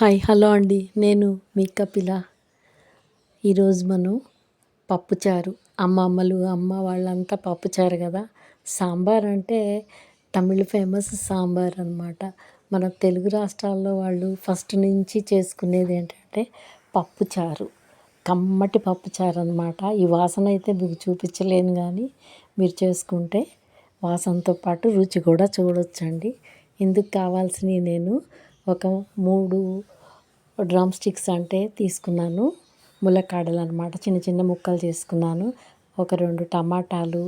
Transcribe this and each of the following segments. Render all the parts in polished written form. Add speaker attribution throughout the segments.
Speaker 1: Hi hello అండి. నేను మీ కపిల. ఈరోజు మనం పప్పుచారు, అమ్మ వాళ్ళంతా పప్పుచారు కదా. సాంబార్ అంటే తమిళ్ ఫేమస్ సాంబార్ అనమాట. మన తెలుగు రాష్ట్రాల్లో వాళ్ళు ఫస్ట్ నుంచి చేసుకునేది ఏంటంటే పప్పుచారు, కమ్మటి పప్పుచారు అనమాట. ఈ వాసన అయితే మీకు చూపించలేను, కానీ మీరు చేసుకుంటే వాసనతో పాటు రుచి కూడా చూడొచ్చండి. ఇందుకు కావాల్సినవి నేను ఒక 3 డ్రమ్ స్టిక్స్ అంటే తీసుకున్నాను. ములక్కాడలు అనమాట, చిన్న చిన్న ముక్కలు చేసుకున్నాను. ఒక 2 టమాటాలు,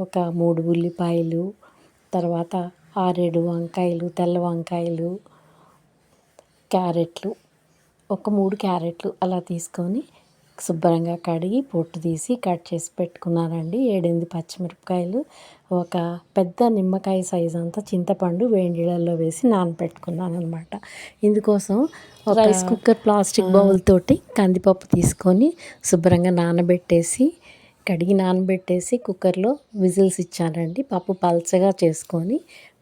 Speaker 1: ఒక 3 ఉల్లిపాయలు, తర్వాత 6, 7 వంకాయలు, తెల్ల వంకాయలు, క్యారెట్లు, ఒక 3 క్యారెట్లు అలా తీసుకొని శుభ్రంగా కడిగి పొట్టు తీసి కట్ చేసి పెట్టుకున్నానండి. 7, 8 పచ్చిమిరపకాయలు, ఒక పెద్ద నిమ్మకాయ సైజ్ అంతా చింతపండు వేడి నీళ్ళల్లో వేసి నానబెట్టుకున్నాను అనమాట. ఇందుకోసం రైస్ కుక్కర్ ప్లాస్టిక్ బౌల్ తోటి కందిపప్పు తీసుకొని శుభ్రంగా కడిగి నానబెట్టేసి కుక్కర్లో విజిల్స్ ఇచ్చానండి. పప్పు పల్చగా చేసుకొని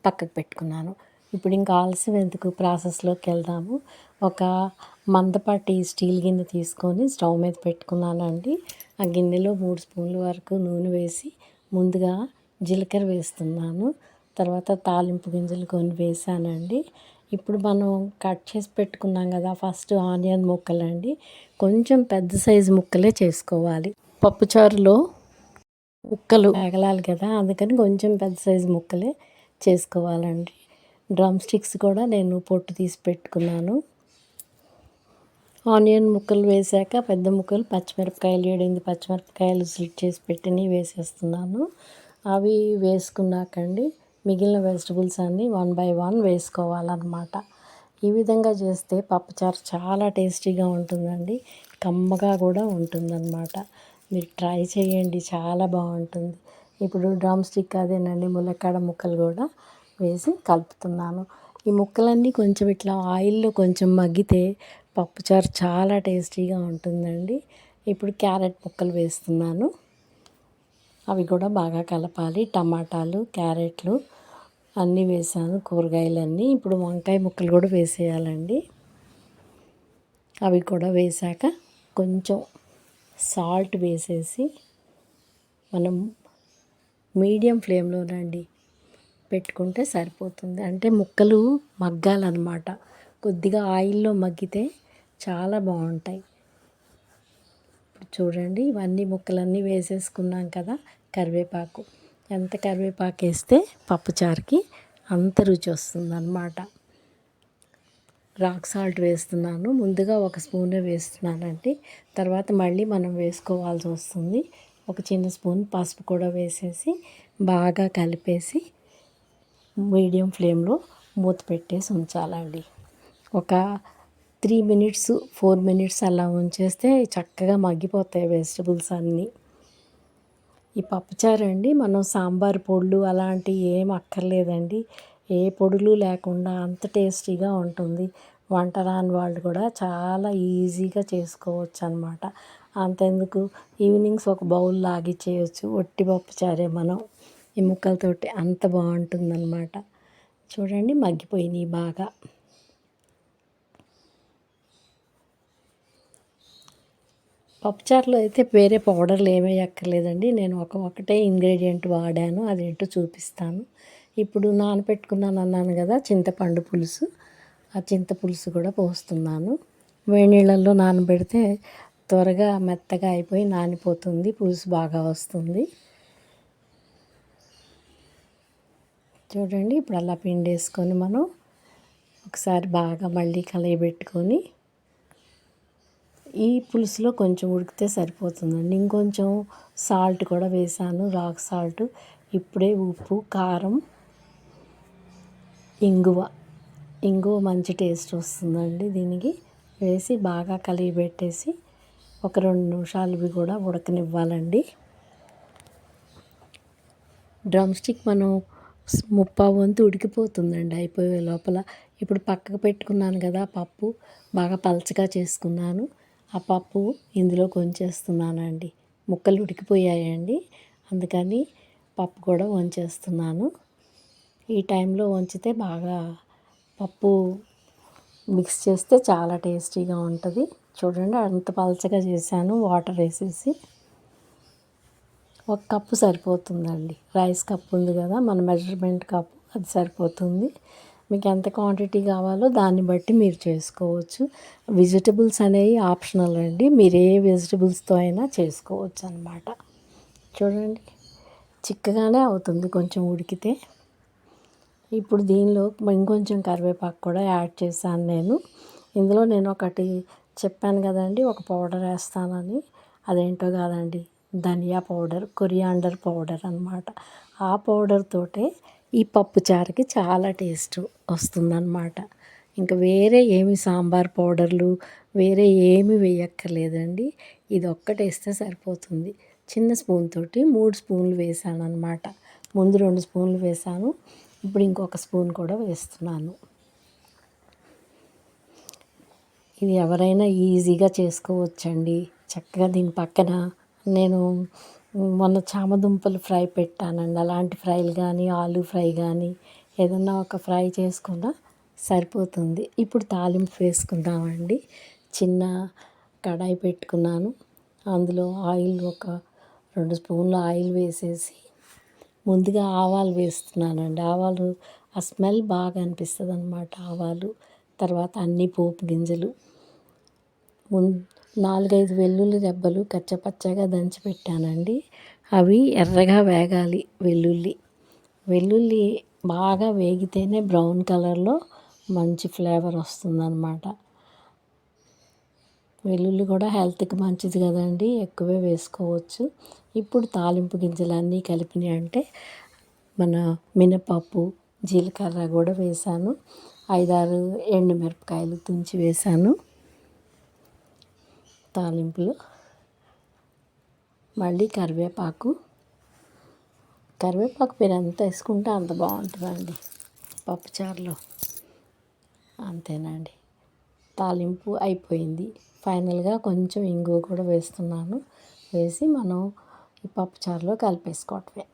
Speaker 1: పక్కకు పెట్టుకున్నాను. ఇప్పుడు ఇంకా ఆలస్యం ఎందుకు, ప్రాసెస్లోకి వెళ్దాము. ఒక మందపాటి స్టీల్ గిన్నె తీసుకొని స్టవ్ మీద పెట్టుకున్నానండి. ఆ గిన్నెలో 3 స్పూన్ల వరకు నూనె వేసి ముందుగా జీలకర్ర వేస్తున్నాను. తర్వాత తాలింపు గింజలు కొన్ని వేసానండి. ఇప్పుడు మనం కట్ చేసి పెట్టుకున్నాం కదా ఫస్ట్ ఆనియన్ ముక్కలండి. కొంచెం పెద్ద సైజు ముక్కలే చేసుకోవాలి. పప్పుచారులో ముక్కలు వేగలాలి కదా, అందుకని కొంచెం పెద్ద సైజు ముక్కలే చేసుకోవాలండి. డ్రమ్ స్టిక్స్ కూడా నేను పొట్టు తీసి పెట్టుకున్నాను. ఆనియన్ ముక్కలు వేసాక పెద్ద ముక్కలు పచ్చిమిరపకాయలు, 7, 8 పచ్చిమిరపకాయలు స్లిట్ చేసి పెట్టినవి వేసేస్తున్నాను. అవి వేసుకున్నాకండి మిగిలిన వెజిటబుల్స్ అన్నీ 1 by 1 వేసుకోవాలన్నమాట. ఈ విధంగా చేస్తే పప్పుచారు చాలా టేస్టీగా ఉంటుందండి, కమ్మగా కూడా ఉంటుందన్నమాట. మీరు ట్రై చేయండి, చాలా బాగుంటుంది. ఇప్పుడు డ్రమ్ స్టిక్ అదేనండి ములక్కాడ ముక్కలు కూడా వేసి కలుపుతున్నాను. ఈ ముక్కలన్నీ కొంచెం ఇట్లా ఆయిల్లో కొంచెం మగ్గితే పప్పుచారు చాలా టేస్టీగా ఉంటుందండి. ఇప్పుడు క్యారెట్ ముక్కలు వేస్తున్నాను. అవి కూడా బాగా కలపాలి. టమాటాలు, క్యారెట్లు అన్నీ వేసాను, కూరగాయలన్నీ. ఇప్పుడు వంకాయ ముక్కలు కూడా వేసేయాలండి. అవి కూడా వేసాక కొంచెం సాల్ట్ వేసేసి మనం మీడియం ఫ్లేమ్లోనండి పెట్టుకుంటే సరిపోతుంది. అంటే ముక్కలు మగ్గాలన్నమాట. కొద్దిగా ఆయిల్లో మగ్గితే చాలా బాగుంటాయి. ఇప్పుడు చూడండి, ఇవన్నీ ముక్కలన్నీ వేసేసుకున్నాం కదా. కరివేపాకు, ఎంత కరివేపాకు వేస్తే పప్పుచారుకి అంత రుచి వస్తుందన్నమాట. రాక్ సాల్ట్ వేస్తున్నాను. ముందుగా 1 స్పూనే వేస్తున్నానండి. తర్వాత మళ్ళీ మనం వేసుకోవాల్సి వస్తుంది. ఒక చిన్న స్పూన్ పసుపు కూడా వేసేసి బాగా కలిపేసి మీడియం ఫ్లేమ్లో మూత పెట్టేసి ఉంచాలండి. ఒక 3 minutes 4 minutes అలా ఉంచేస్తే చక్కగా మగ్గిపోతాయి వెజిటబుల్స్ అన్నీ. ఈ పప్పుచారు అండి మనం సాంబార్ పొడులు అలాంటివి ఏం అక్కర్లేదండి. ఏ పొడులు లేకుండా అంత టేస్టీగా ఉంటుంది. వంట రాని వాళ్ళు కూడా చాలా ఈజీగా చేసుకోవచ్చు అన్నమాట. అంతెందుకు, ఈవినింగ్స్ ఒక బౌల్ లాగిచ్చేయచ్చు. ఒట్టి పప్పుచారే మనం ఈ ముక్కలతోటి, అంత బాగుంటుందన్నమాట. చూడండి, మగ్గిపోయినాయి బాగా. పప్పుచారులో అయితే వేరే పౌడర్లు ఏమీ అక్కర్లేదండి. నేను ఒకటే ఇంగ్రీడియంట్ వాడాను, అదేంటో చూపిస్తాను. ఇప్పుడు నానబెట్టుకున్నాను అన్నాను కదా చింతపండు పులుసు, ఆ చింతపులుసు కూడా పోస్తున్నాను. వేడి నీళ్ళల్లో నానబెడితే త్వరగా మెత్తగా అయిపోయి నానిపోతుంది, పులుసు బాగా వస్తుంది. చూడండి, ఇప్పుడు అలా పిండేసుకొని మనం ఒకసారి బాగా మళ్ళీ కలయబెట్టుకొని ఈ పులుసులో కొంచెం ఉడికితే సరిపోతుందండి. ఇంకొంచెం సాల్ట్ కూడా వేసాను, రాక్ సాల్ట్. ఇప్పుడే ఉప్పు, కారం, ఇంగువ మంచి టేస్ట్ వస్తుందండి దీనికి. వేసి బాగా కలియబెట్టేసి ఒక 2 నిమిషాలు ఇవి కూడా ఉడకనివ్వాలండి. డ్రమ్ స్టిక్ మనం 3/4 వంతు ఉడికిపోతుందండి అయిపోయే లోపల. ఇప్పుడు పక్కకు పెట్టుకున్నాను కదా పప్పు, బాగా పలచగా చేసుకున్నాను. ఆ పప్పు ఇందులో వంచేస్తున్నానండి. ముక్కలు ఉడికిపోయాయండి, అందుకని పప్పు కూడా వంచేస్తున్నాను. ఈ టైంలో వంచితే బాగా పప్పు మిక్స్ చేస్తే చాలా టేస్టీగా ఉంటుంది. చూడండి అంత పలచగా చేశాను వాటర్ వేసేసి. ఒక కప్పు సరిపోతుందండి. రైస్ కప్పు ఉంది కదా మన మెజర్మెంట్ కప్పు, అది సరిపోతుంది. మీకు ఎంత క్వాంటిటీ కావాలో దాన్ని బట్టి మీరు చేసుకోవచ్చు. వెజిటబుల్స్ అనేవి ఆప్షనల్ అండి. మీరు ఏ వెజిటబుల్స్తో అయినా చేసుకోవచ్చు అన్నమాట. చూడండి చిక్కగానే అవుతుంది కొంచెం ఉడికితే. ఇప్పుడు దీనిలో ఇంకొంచెం కరివేపాకు కూడా యాడ్ చేశాను నేను. ఇందులో నేను ఒకటి చెప్పాను కదండి, ఒక పౌడర్ వేస్తానని. అదేంటో కాదండి, ధనియా పౌడర్, కొరియాండర్ పౌడర్ అన్నమాట. ఆ పౌడర్ తోటే ఈ పప్పుచారుకి చాలా టేస్ట్ వస్తుందన్నమాట. ఇంకా వేరే ఏమి సాంబార్ పౌడర్లు వేరే ఏమి వేయక్కర్లేదండి. ఇది ఒక్కటి వేస్తే సరిపోతుంది. చిన్న స్పూన్ తోటి 3 స్పూన్లు వేసాను అన్నమాట. ముందు 2 స్పూన్లు వేసాను, ఇప్పుడు ఇంకొక స్పూన్ కూడా వేస్తున్నాను. ఇది ఎవరైనా ఈజీగా చేసుకోవచ్చండి. చక్కగా దీని పక్కన నేను మొన్న చామదుంపలు ఫ్రై పెట్టానండి. అలాంటి ఫ్రైలు కానీ ఆలు ఫ్రై కానీ ఏదన్నా ఒక ఫ్రై చేసుకున్నా సరిపోతుంది. ఇప్పుడు తాలింపు వేసుకుందామండి. చిన్న కడాయి పెట్టుకున్నాను. అందులో ఆయిల్ ఒక 2 స్పూన్లు ఆయిల్ వేసేసి ముందుగా ఆవాలు వేస్తున్నానండి. ఆవాలు ఆ స్మెల్ బాగా అనిపిస్తుంది అన్నమాట. ఆవాలు, తర్వాత అన్ని పోపు గింజలు, 4-5 వెల్లుల్లి రెబ్బలు కచ్చపచ్చగా దంచి పెట్టానండి. అవి ఎర్రగా వేగాలి. వెల్లుల్లి బాగా వేగితేనే బ్రౌన్ కలర్లో మంచి ఫ్లేవర్ వస్తుందన్నమాట. వెల్లుల్లి కూడా హెల్త్కి మంచిది కదండి, ఎక్కువే వేసుకోవచ్చు. ఇప్పుడు తాలింపు గింజలు అన్నీ కలిపినాయి అంటే మన మినపప్పు, జీలకర్ర కూడా వేసాను. 5-6 ఎండుమిరపకాయలు తుంచి వేసాను తాలింపులో. మళ్ళీ కరివేపాకు మీరు ఎంత వేసుకుంటే అంత బాగుంటుందండి పప్పుచారులో. అంతేనండి, తాలింపు అయిపోయింది. ఫైనల్గా కొంచెం ఇంగువ కూడా వేస్తున్నాను. వేసి మనం ఈ పప్పుచారులో కలిపేసుకోవటమే.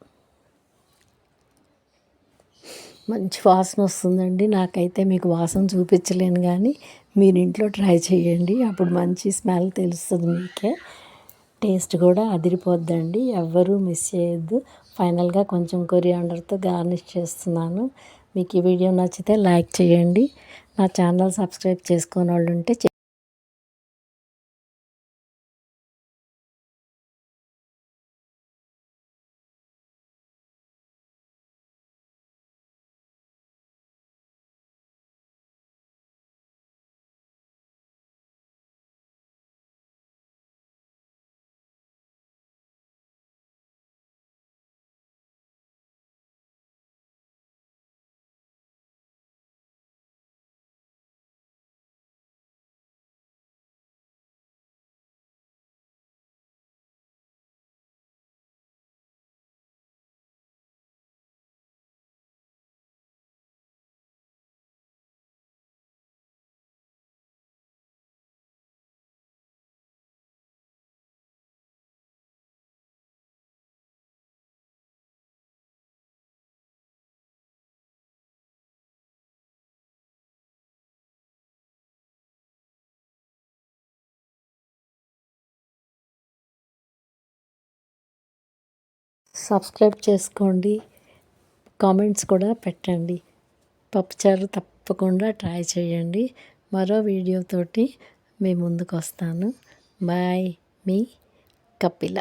Speaker 1: మంచి వాసన వస్తుందండి. నాకైతే మీకు వాసన చూపించలేను కానీ మీరు ఇంట్లో ట్రై చేయండి. అప్పుడు మంచి స్మెల్ తెలుస్తుంది మీకే. టేస్ట్ కూడా అదిరిపోద్దండి. ఎవ్వరూ మిస్ చేయొద్దు. ఫైనల్గా కొంచెం కొరియాండర్తో గార్నిష్ చేస్తున్నాను. మీకు ఈ వీడియో నచ్చితే లైక్ చేయండి. నా ఛానల్ సబ్స్క్రైబ్ చేసుకోని వాళ్ళు ఉంటే సబ్స్క్రైబ్ చేసుకోండి. కామెంట్స్ కూడా పెట్టండి. పప్పుచారు తప్పకుండా ట్రై చేయండి. మరో వీడియోతోటి మీ ముందుకు వస్తాను. బాయ్, మీ కపిల.